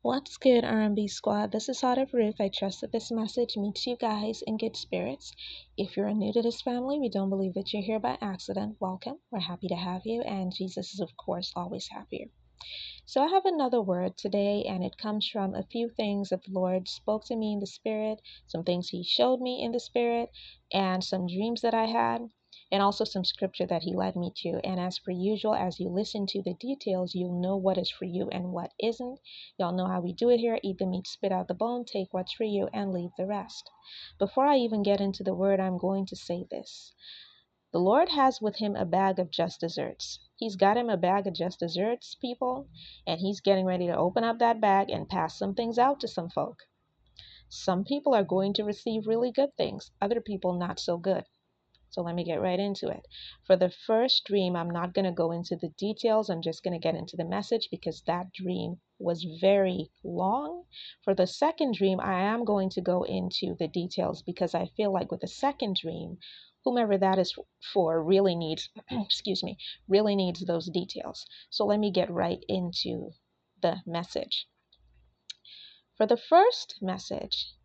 What's good, R&B squad? This is Heart of Ruth. I trust that this message meets you guys in good spirits. If you're new to this family, we don't believe that you're here by accident. Welcome. We're happy to have you, and Jesus is, of course, always happier. So I have another word today, and it comes from a few things that the Lord spoke to me in the Spirit, some things He showed me in the Spirit, and some dreams that I had, and also some scripture that He led me to. And as per usual, as you listen to the details, you'll know what is for you and what isn't. Y'all know how we do it here. Eat the meat, spit out the bone, take what's for you, and leave the rest. Before I even get into the word, I'm going to say this. The Lord has with him a bag of just desserts. He's got him a bag of just desserts, people, and he's getting ready to open up that bag and pass some things out to some folk. Some people are going to receive really good things, other people not so good. So let me get right into it. For the first dream, I'm not going to go into the details. I'm just going to get into the message because that dream was very long. For the second dream, I am going to go into the details because I feel like with the second dream, whomever that is for really needs, excuse me, really needs those details. So let me get right into the message. For the first message,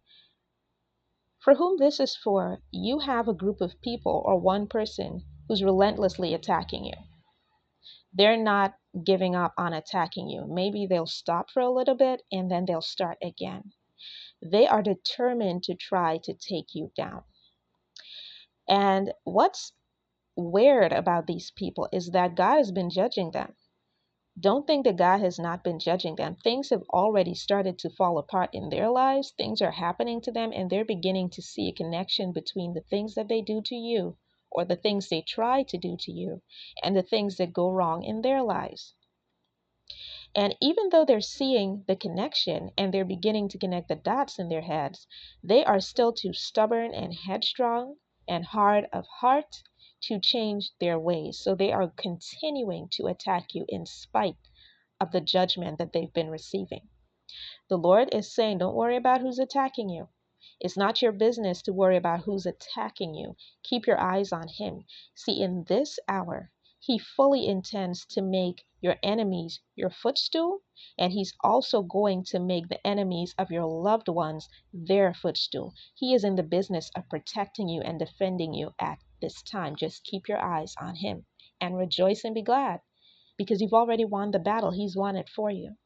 for whom this is for, you have a group of people or one person who's relentlessly attacking you. They're not giving up on attacking you. Maybe they'll stop for a little bit and then they'll start again. They are determined to try to take you down. And what's weird about these people is that God has been judging them. Don't think that God has not been judging them. Things have already started to fall apart in their lives. Things are happening to them, and they're beginning to see a connection between the things that they do to you, or the things they try to do to you, and the things that go wrong in their lives. And even though they're seeing the connection and they're beginning to connect the dots in their heads, they are still too stubborn and headstrong and hard of heart to change their ways. So they are continuing to attack you in spite of the judgment that they've been receiving. The Lord is saying, don't worry about who's attacking you. It's not your business to worry about who's attacking you. Keep your eyes on Him. See, in this hour, He fully intends to make your enemies your footstool, and He's also going to make the enemies of your loved ones their footstool. He is in the business of protecting you and defending you at this time. Just keep your eyes on Him and rejoice and be glad because you've already won the battle. He's won it for you.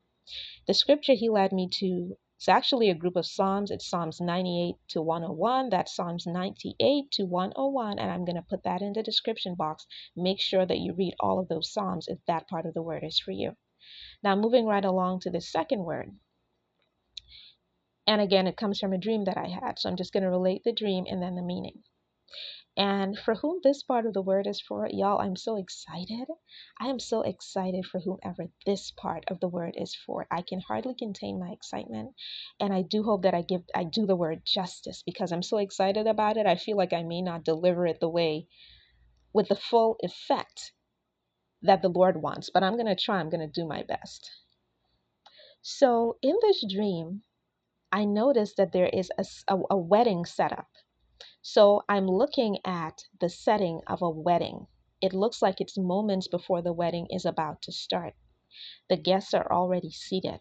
The scripture He led me to, it's actually a group of Psalms. It's Psalms 98 to 101. That's Psalms 98 to 101. And I'm going to put that in the description box. Make sure that you read all of those Psalms if that part of the word is for you. Now, moving right along to the second word. And again, it comes from a dream that I had. So I'm just going to relate the dream and then the meaning. And for whom this part of the word is for, y'all, I'm so excited. I am so excited for whomever this part of the word is for. I can hardly contain my excitement. And I do hope that I do the word justice because I'm so excited about it. I feel like I may not deliver it the way with the full effect that the Lord wants, but I'm going to try. I'm going to do my best. So in this dream, I noticed that there is a wedding setup. So I'm looking at the setting of a wedding. It looks like it's moments before the wedding is about to start. The guests are already seated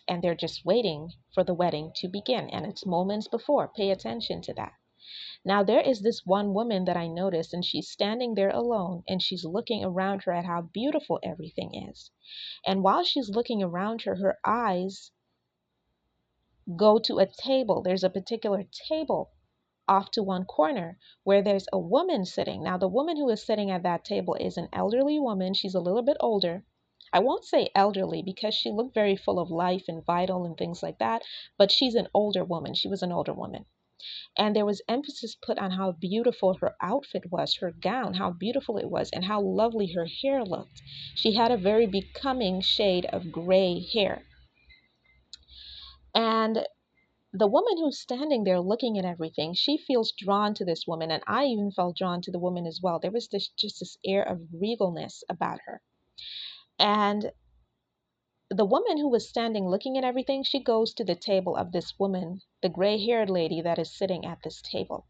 and they're just waiting for the wedding to begin. And it's moments before. Pay attention to that. Now, there is this one woman that I noticed, and she's standing there alone and she's looking around her at how beautiful everything is. And while she's looking around her, her eyes go to a table. There's a particular table off to one corner where there's a woman sitting. Now, the woman who is sitting at that table is an elderly woman. She's a little bit older. I won't say elderly because she looked very full of life and vital and things like that, but she's an older woman. She was an older woman. And there was emphasis put on how beautiful her outfit was, her gown, how beautiful it was, and how lovely her hair looked. She had a very becoming shade of gray hair. And the woman who's standing there looking at everything, she feels drawn to this woman, and I even felt drawn to the woman as well. There was this air of regalness about her. And the woman who was standing looking at everything, she goes to the table of this woman, the gray-haired lady that is sitting at this table.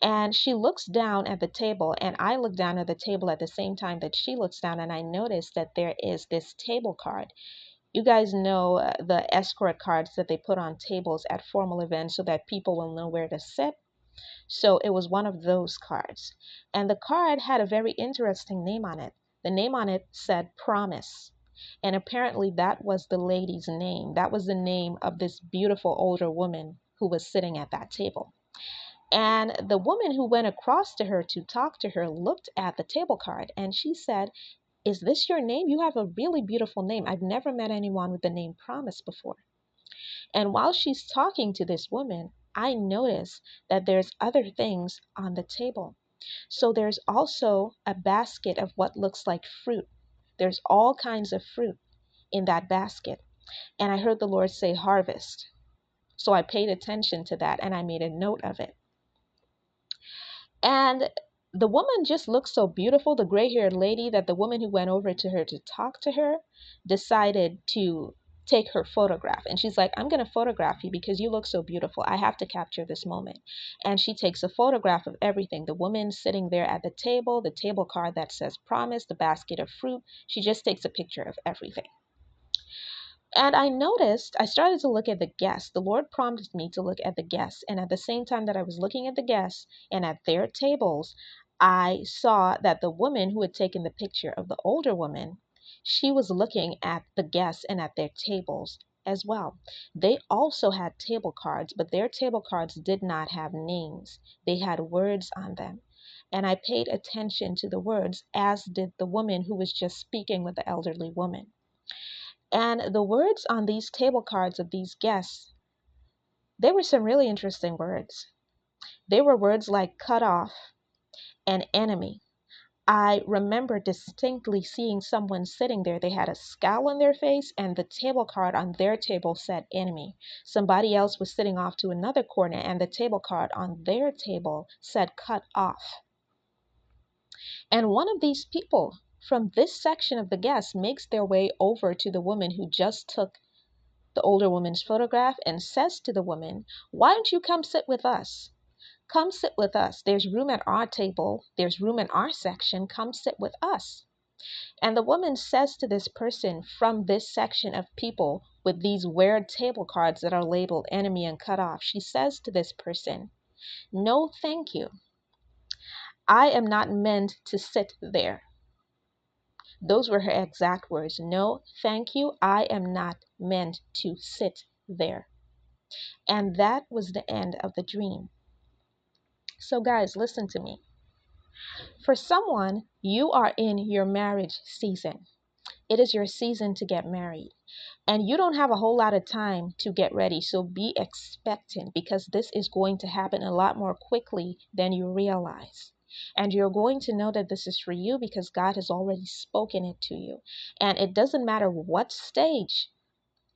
And she looks down at the table, and I look down at the table at the same time that she looks down, and I notice that there is this table card. You guys know the escort cards that they put on tables at formal events so that people will know where to sit. So it was one of those cards. And the card had a very interesting name on it. The name on it said Promise. And apparently that was the lady's name. That was the name of this beautiful older woman who was sitting at that table. And the woman who went across to her to talk to her looked at the table card and she said, "Is this your name? You have a really beautiful name. I've never met anyone with the name Promise before." And while she's talking to this woman, I notice that there's other things on the table. So there's also a basket of what looks like fruit. There's all kinds of fruit in that basket. And I heard the Lord say harvest. So I paid attention to that and I made a note of it. And the woman just looked so beautiful, the gray-haired lady, that the woman who went over to her to talk to her decided to take her photograph. And she's like, "I'm going to photograph you because you look so beautiful. I have to capture this moment." And she takes a photograph of everything. The woman sitting there at the table card that says Promise, the basket of fruit. She just takes a picture of everything. And I noticed, I started to look at the guests. The Lord prompted me to look at the guests. And at the same time that I was looking at the guests and at their tables, I saw that the woman who had taken the picture of the older woman, she was looking at the guests and at their tables as well. They also had table cards, but their table cards did not have names. They had words on them. And I paid attention to the words, as did the woman who was just speaking with the elderly woman. And the words on these table cards of these guests, they were some really interesting words. They were words like cut off and enemy. I remember distinctly seeing someone sitting there. They had a scowl on their face, and the table card on their table said enemy. Somebody else was sitting off to another corner, and the table card on their table said cut off. And one of these people from this section of the guests makes their way over to the woman who just took the older woman's photograph and says to the woman, "Why don't you come sit with us? Come sit with us. There's room at our table. There's room in our section. Come sit with us." And the woman says to this person from this section of people with these weird table cards that are labeled enemy and cut off, she says to this person, "No, thank you. I am not meant to sit there." Those were her exact words. "No, thank you. I am not meant to sit there." And that was the end of the dream. So guys, listen to me. For someone, you are in your marriage season. It is your season to get married. And you don't have a whole lot of time to get ready. So be expectant, because this is going to happen a lot more quickly than you realize. And you're going to know that this is for you because God has already spoken it to you. And it doesn't matter what stage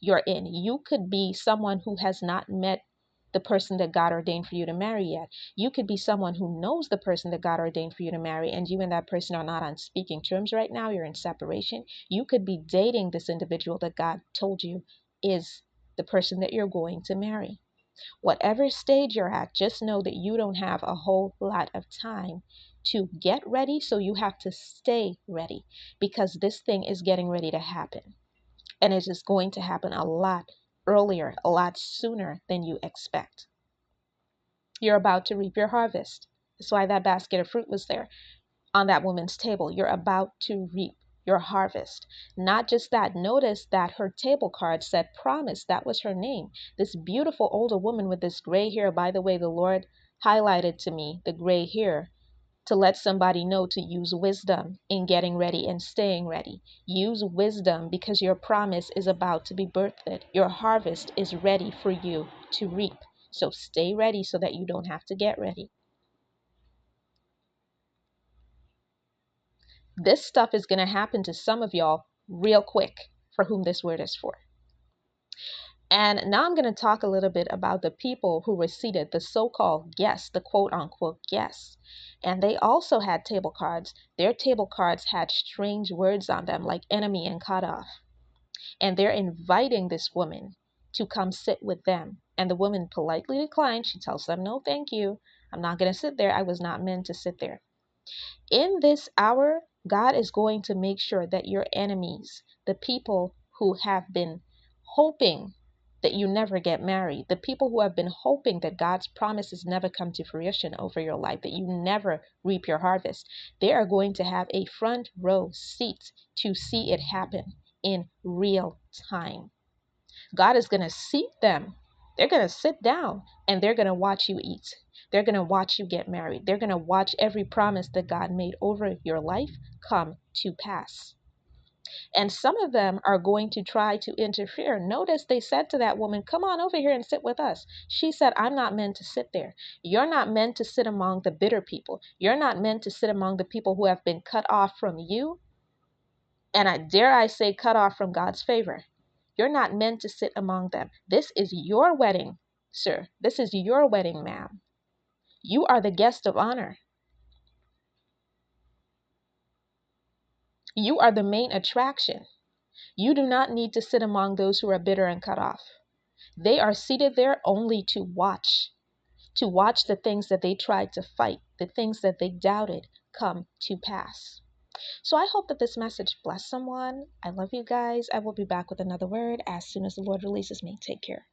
you're in. You could be someone who has not met the person that God ordained for you to marry yet. You could be someone who knows the person that God ordained for you to marry, and you and that person are not on speaking terms right now. You're in separation. You could be dating this individual that God told you is the person that you're going to marry. Whatever stage you're at, just know that you don't have a whole lot of time to get ready, so you have to stay ready because this thing is getting ready to happen. And it is going to happen a lot earlier, a lot sooner than you expect. You're about to reap your harvest. That's why that basket of fruit was there on that woman's table. You're about to reap your harvest. Not just that, notice that her table card said Promise. That was her name. This beautiful older woman with this gray hair. By the way, the Lord highlighted to me the gray hair to let somebody know to use wisdom in getting ready and staying ready. Use wisdom because your promise is about to be birthed. Your harvest is ready for you to reap. So stay ready so that you don't have to get ready. This stuff is going to happen to some of y'all real quick for whom this word is for. And now I'm going to talk a little bit about the people who were seated, the so-called guests, the quote-unquote guests. And they also had table cards. Their table cards had strange words on them like enemy and cut off. And they're inviting this woman to come sit with them. And the woman politely declined. She tells them, "No, thank you. I'm not going to sit there. I was not meant to sit there." In this hour, God is going to make sure that your enemies, the people who have been hoping that you never get married, the people who have been hoping that God's promises never come to fruition over your life, that you never reap your harvest, they are going to have a front row seat to see it happen in real time. God is going to seat them. They're going to sit down and they're going to watch you eat. They're going to watch you get married. They're going to watch every promise that God made over your life come to pass. And some of them are going to try to interfere. Notice they said to that woman, come on over here and sit with us. She said, I'm not meant to sit there. You're not meant to sit among the bitter people. You're not meant to sit among the people who have been cut off from you. And I say cut off from God's favor. You're not meant to sit among them. This is your wedding, sir. This is your wedding, ma'am. You are the guest of honor. You are the main attraction. You do not need to sit among those who are bitter and cut off. They are seated there only to watch the things that they tried to fight, the things that they doubted come to pass. So I hope that this message blessed someone. I love you guys. I will be back with another word as soon as the Lord releases me. Take care.